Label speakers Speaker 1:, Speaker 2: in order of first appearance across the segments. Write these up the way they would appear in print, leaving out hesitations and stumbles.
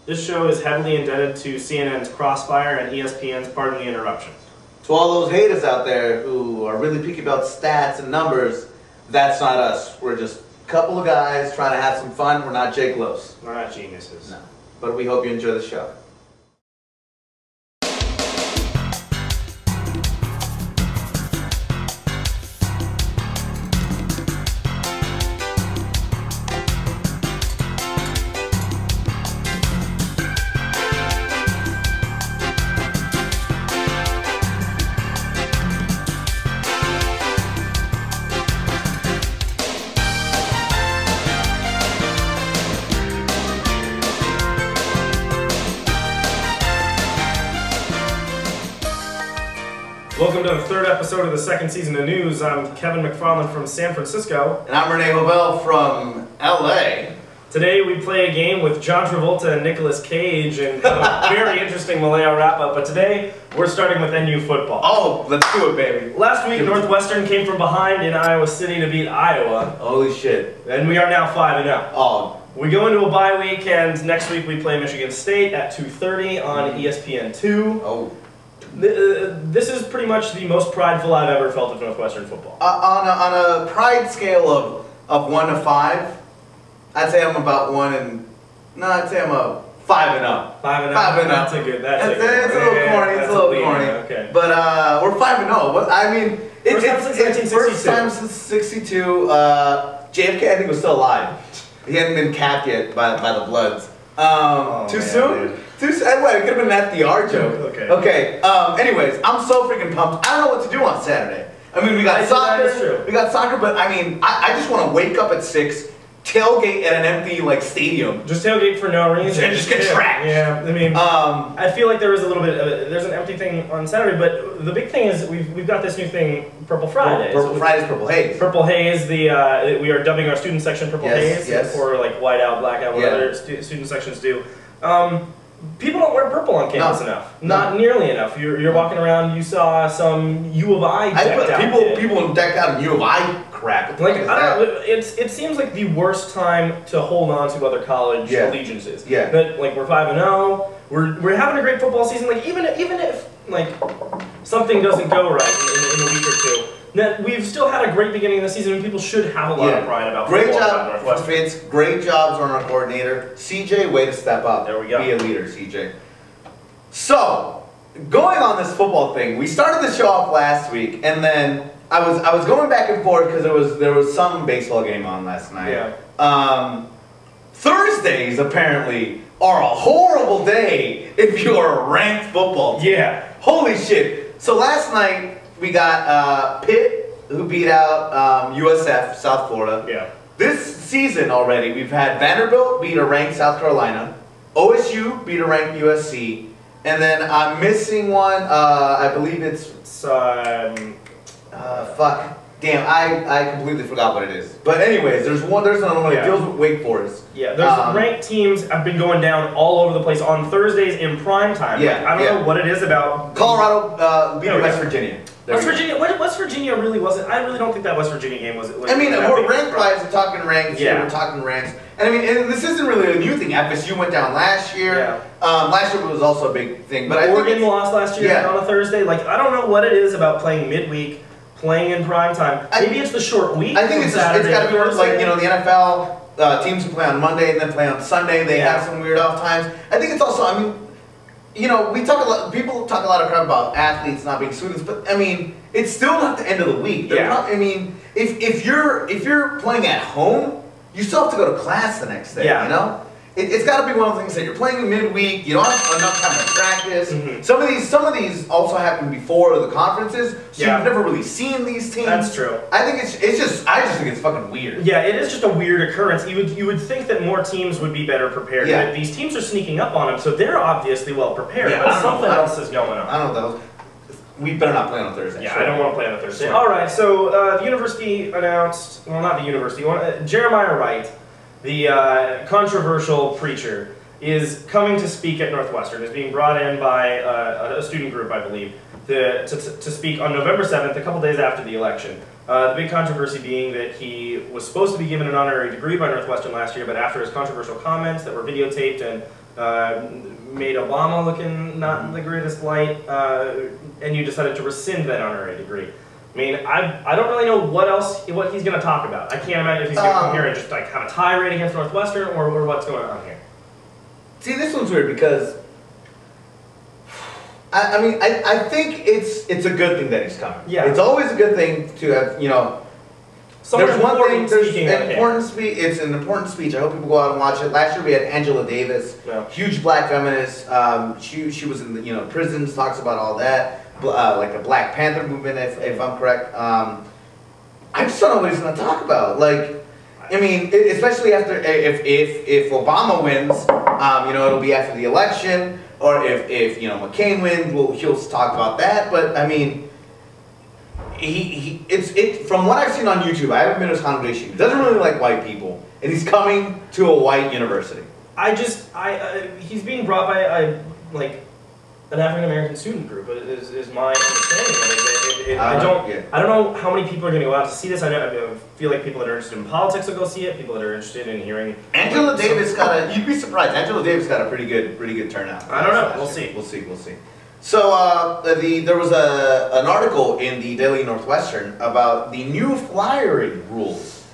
Speaker 1: This show is heavily indebted to CNN's Crossfire and ESPN's Pardon the Interruption.
Speaker 2: To all those haters out there who are really picky about stats and numbers, that's not us. We're just a couple of guys trying to have some fun. We're not Jake Los.
Speaker 1: We're not geniuses.
Speaker 2: No. But we hope you enjoy the show.
Speaker 1: Welcome to the third episode of the second season of News. I'm Kevin McFarland from San Francisco.
Speaker 2: And I'm Renee Hovell from LA.
Speaker 1: Today we play a game with John Travolta and Nicolas Cage and a very interesting Malaya wrap-up, but today we're starting with NU football.
Speaker 2: Oh, let's do it, baby.
Speaker 1: Last week, Northwestern came from behind in Iowa City to beat Iowa.
Speaker 2: Holy shit.
Speaker 1: And we are now 5-0.
Speaker 2: Oh.
Speaker 1: We go into a bye week, and next week we play Michigan State at 2:30 on ESPN2.
Speaker 2: Oh.
Speaker 1: This is pretty much the most prideful I've ever felt of Northwestern football.
Speaker 2: On a pride scale of 1 to 5, I'd say I'm about 1 and... No, I'd say I'm a 5 and up.
Speaker 1: 5 and up?
Speaker 2: 5 and up.
Speaker 1: That's a good...
Speaker 2: It's a little corny, it's a little corny.
Speaker 1: Okay.
Speaker 2: But we're 5 and 0. I mean...
Speaker 1: First time since 1962.
Speaker 2: First time since 62. JFK, I think, was still alive. He hadn't been capped yet by the Bloods. Too soon?
Speaker 1: Dude.
Speaker 2: Too soon? Wait, it could have been an FDR joke.
Speaker 1: Okay.
Speaker 2: Anyways, I'm so freaking pumped. I don't know what to do on Saturday. I mean, we got soccer. We got soccer, but I mean, I just want to wake up at 6, tailgate at an empty stadium.
Speaker 1: Just tailgate for no reason.
Speaker 2: And just get trashed.
Speaker 1: Yeah, I mean, I feel like there is a little bit. There's an empty thing on Saturday, but the big thing is we've got this new thing, Purple Fridays.
Speaker 2: Purple Fridays, Purple Haze.
Speaker 1: Purple Haze. We are dubbing our student section Purple Haze,
Speaker 2: yes.
Speaker 1: or like whiteout, blackout, what other student sections do. People don't wear purple on campus enough. Not nearly enough. You're walking around. You saw some U of I decked out.
Speaker 2: People decked out in U of I crap.
Speaker 1: Like I don't know. It seems like the worst time to hold on to other college allegiances.
Speaker 2: Yeah.
Speaker 1: But like we're 5-0. We're having a great football season. Like even if like something doesn't go right in a week or two. We've still had a great beginning of the season, and people should have a lot of pride about football.
Speaker 2: Great job, Fitz. Great jobs on our coordinator. CJ, way to step up.
Speaker 1: There we go.
Speaker 2: Be a leader, CJ. So, going on this football thing, we started the show off last week, and then I was going back and forth because there was some baseball game on last night.
Speaker 1: Yeah.
Speaker 2: Thursdays apparently are a horrible day if you're a ranked football team.
Speaker 1: Yeah.
Speaker 2: Holy shit. So last night we got Pitt, who beat out USF, South Florida.
Speaker 1: Yeah.
Speaker 2: This season already, we've had Vanderbilt beat a ranked South Carolina, OSU beat a ranked USC, and then I'm missing one. I believe it's fuck. Damn, I completely forgot what it is. But anyways, there's another one that deals with Wake Forest.
Speaker 1: Yeah, there's ranked teams have been going down all over the place on Thursdays in prime time.
Speaker 2: Yeah,
Speaker 1: like, I don't know what it is about.
Speaker 2: Colorado beat West Virginia.
Speaker 1: West Virginia really wasn't. I really don't think that West Virginia game was.
Speaker 2: I mean, we're ranked wise. We're talking ranks.
Speaker 1: Yeah,
Speaker 2: we're talking ranks. And I mean, and this isn't really a new thing. FSU went down last year.
Speaker 1: Yeah.
Speaker 2: Last year was also a big thing. But
Speaker 1: Oregon lost last year on a Thursday. Like I don't know what it is about playing midweek, playing in prime time. Maybe it's the short week.
Speaker 2: I think it's got to be like the NFL teams play on Monday and then play on Sunday. They have some weird off times. I think it's also. I mean, we talk a lot. People talk a lot of crap about athletes not being students, but I mean, it's still not the end of the week. I mean, if you're playing at home, you still have to go to class the next day.
Speaker 1: Yeah.
Speaker 2: You know, it's got to be one of the things that you're playing midweek. You don't have enough time to practice.
Speaker 1: Mm-hmm.
Speaker 2: Some of these also happen before the conferences, so you've never really seen these teams.
Speaker 1: That's true.
Speaker 2: I think I just think it's fucking weird.
Speaker 1: Yeah, it is just a weird occurrence. You would think that more teams would be better prepared.
Speaker 2: Yeah.
Speaker 1: But these teams are sneaking up on them, so they're obviously well prepared.
Speaker 2: Yeah,
Speaker 1: but something else is going on.
Speaker 2: I don't know what that was. We better not play on Thursday.
Speaker 1: Yeah, I don't want to play on a Thursday. All right, so the university announced, well, not the university, Jeremiah Wright, the controversial preacher, is coming to speak at Northwestern, is being brought in by a student group, I believe, to speak on November 7th, a couple days after the election. The big controversy being that he was supposed to be given an honorary degree by Northwestern last year, but after his controversial comments that were videotaped and made Obama looking not in the greatest light, and you decided to rescind that honorary degree. I mean, I don't really know what he's going to talk about. I can't imagine if he's going to come here and just like have a tirade against Northwestern or what's going on here.
Speaker 2: See, this one's weird because I think it's a good thing that he's coming.
Speaker 1: Yeah.
Speaker 2: It's always a good thing to have, you know. There's one thing. There's an important speech. It's an important speech. I hope people go out and watch it. Last year we had Angela Davis, huge black feminist. She was in the prisons. Talks about all that, like the Black Panther movement, if I'm correct. I just don't know what he's going to talk about. Like, I mean, especially after if Obama wins, it'll be after the election, or if McCain wins, he'll talk about that. But I mean. From what I've seen on YouTube, I haven't been to his congregation. He doesn't really like white people, and he's coming to a white university.
Speaker 1: He's being brought by like an African American student group. Is my understanding of it. I don't know how many people are going to go out to see this. I feel like people that are interested in politics will go see it. People that are interested in hearing.
Speaker 2: Angela Davis you'd be surprised. Angela Davis got a pretty good turnout.
Speaker 1: I don't know. We'll see.
Speaker 2: We'll see. So there was an article in the Daily Northwestern about the new flyering rules,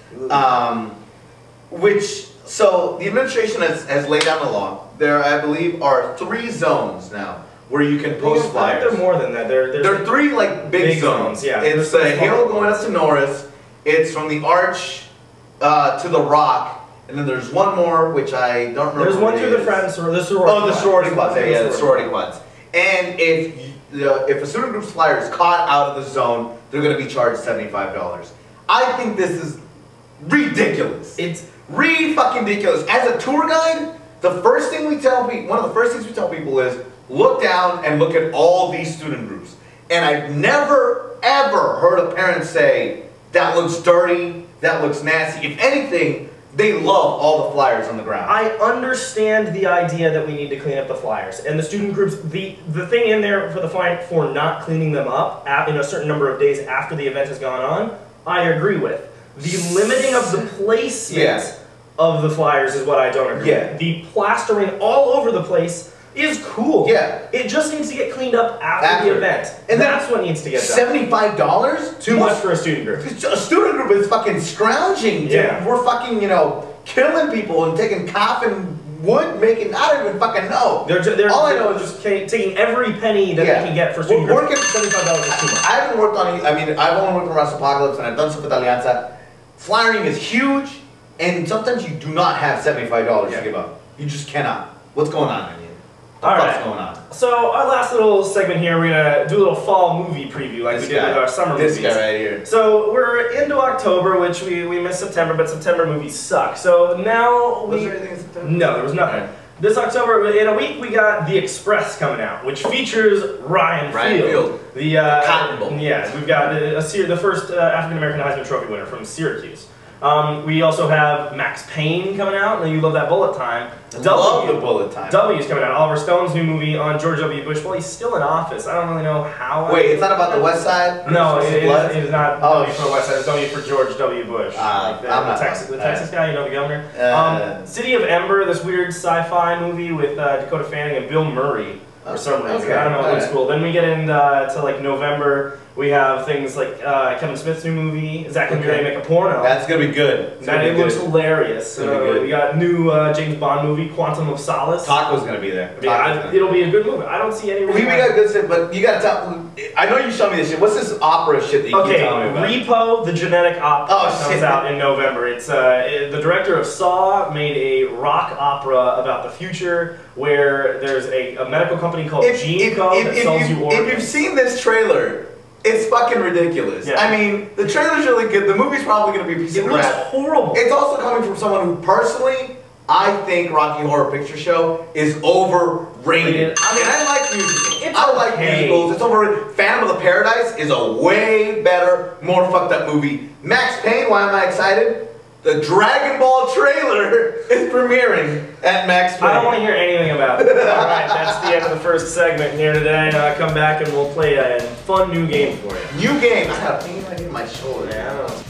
Speaker 2: so the administration has laid down the law. There, I believe, are 3 zones now where you can post flyers.
Speaker 1: There are more than that. There are 3 like big zones. Yeah,
Speaker 2: it's the Hill going up to Norris. It's from the Arch to the Rock, and then there's one more which I don't remember.
Speaker 1: There's one through the Friends or the sorority.
Speaker 2: Oh, the sorority quads. Yeah, the sorority quads. And if a student group's flyer is caught out of the zone, they're going to be charged $75. I think this is ridiculous. It's fucking ridiculous. As a tour guide, the first thing we tell people, one of the first things we tell people is look down and look at all these student groups. And I've never ever heard a parent say that looks dirty, that looks nasty. If anything, they love all the flyers on the ground.
Speaker 1: I understand the idea that we need to clean up the flyers. And the student groups, the thing in there for the fine for not cleaning them up in a certain number of days after the event has gone on, I agree with. The limiting of the placement of the flyers is what I don't agree with. The plastering all over the place is cool.
Speaker 2: Yeah.
Speaker 1: It just needs to get cleaned up after the event. And that's what needs to get done.
Speaker 2: $75?
Speaker 1: Too much for a student group.
Speaker 2: A student group is fucking scrounging.
Speaker 1: Yeah.
Speaker 2: We're fucking, killing people and taking coffin wood, I don't even fucking know.
Speaker 1: All I know is just taking every penny that they can get for student groups. $75 is too much.
Speaker 2: I haven't worked on, I've only worked on Russ Apocalypse and I've done stuff with Alianza. Flyering is huge, and sometimes you do not have $75 to give up. You just cannot. What's going on, man? What's going on?
Speaker 1: So our last little segment here, we're gonna do a little fall movie preview like we did with our summer movies.
Speaker 2: This guy right here.
Speaker 1: So we're into October, which we missed September, but September movies suck. So now
Speaker 2: was there anything in September?
Speaker 1: No, there was nothing. Right. This October, in a week, we got The Express coming out, which features Ryan Field. The
Speaker 2: Cotton Bowl.
Speaker 1: Yeah, we've got the first African American Heisman Trophy winner from Syracuse. We also have Max Payne coming out. You love that bullet time.
Speaker 2: Love the bullet time.
Speaker 1: W's coming out. Oliver Stone's new movie on George W. Bush. Well, he's still in office. I don't really know how.
Speaker 2: Wait, it's not about the West Side?
Speaker 1: No, it is not W for the West Side. It's W for George W. Bush.
Speaker 2: The
Speaker 1: Texas guy, the governor. City of Ember, this weird sci-fi movie with Dakota Fanning and Bill Murray for some reason. I don't know. It looks cool. Then we get into like November. We have things like Kevin Smith's new movie, Zach and Mary Make a Porno.
Speaker 2: That's going to be good.
Speaker 1: It looks hilarious. We got new James Bond movie, Quantum of Solace.
Speaker 2: Taco's going to be there.
Speaker 1: It'll be a good movie. I don't see any reason.
Speaker 2: We got good shit, but you got to tell. I know you showed me this shit. What's this opera shit that you keep telling me about?
Speaker 1: Repo, the Genetic Opera comes out in November. It's the director of Saw made a rock opera about the future where there's a medical company called GeneCo that sells you organs.
Speaker 2: If you've seen this trailer, it's fucking ridiculous. Yeah. I mean, the trailer's really good. The movie's probably going to be a piece of crap.
Speaker 1: It looks horrible.
Speaker 2: It's also coming from someone who personally, I think Rocky Horror Picture Show is overrated. I like musicals. I like musicals. It's overrated. Phantom of the Paradise is a way better, more fucked up movie. Max Payne, why am I excited? The Dragon Ball trailer is premiering at Max Payne.
Speaker 1: I don't want to hear anything about it. Alright, that's the end of the first segment here today. Come back and we'll play a fun new game for you.
Speaker 2: New game? I got a pain right in my shoulder.
Speaker 1: Yeah, I don't know.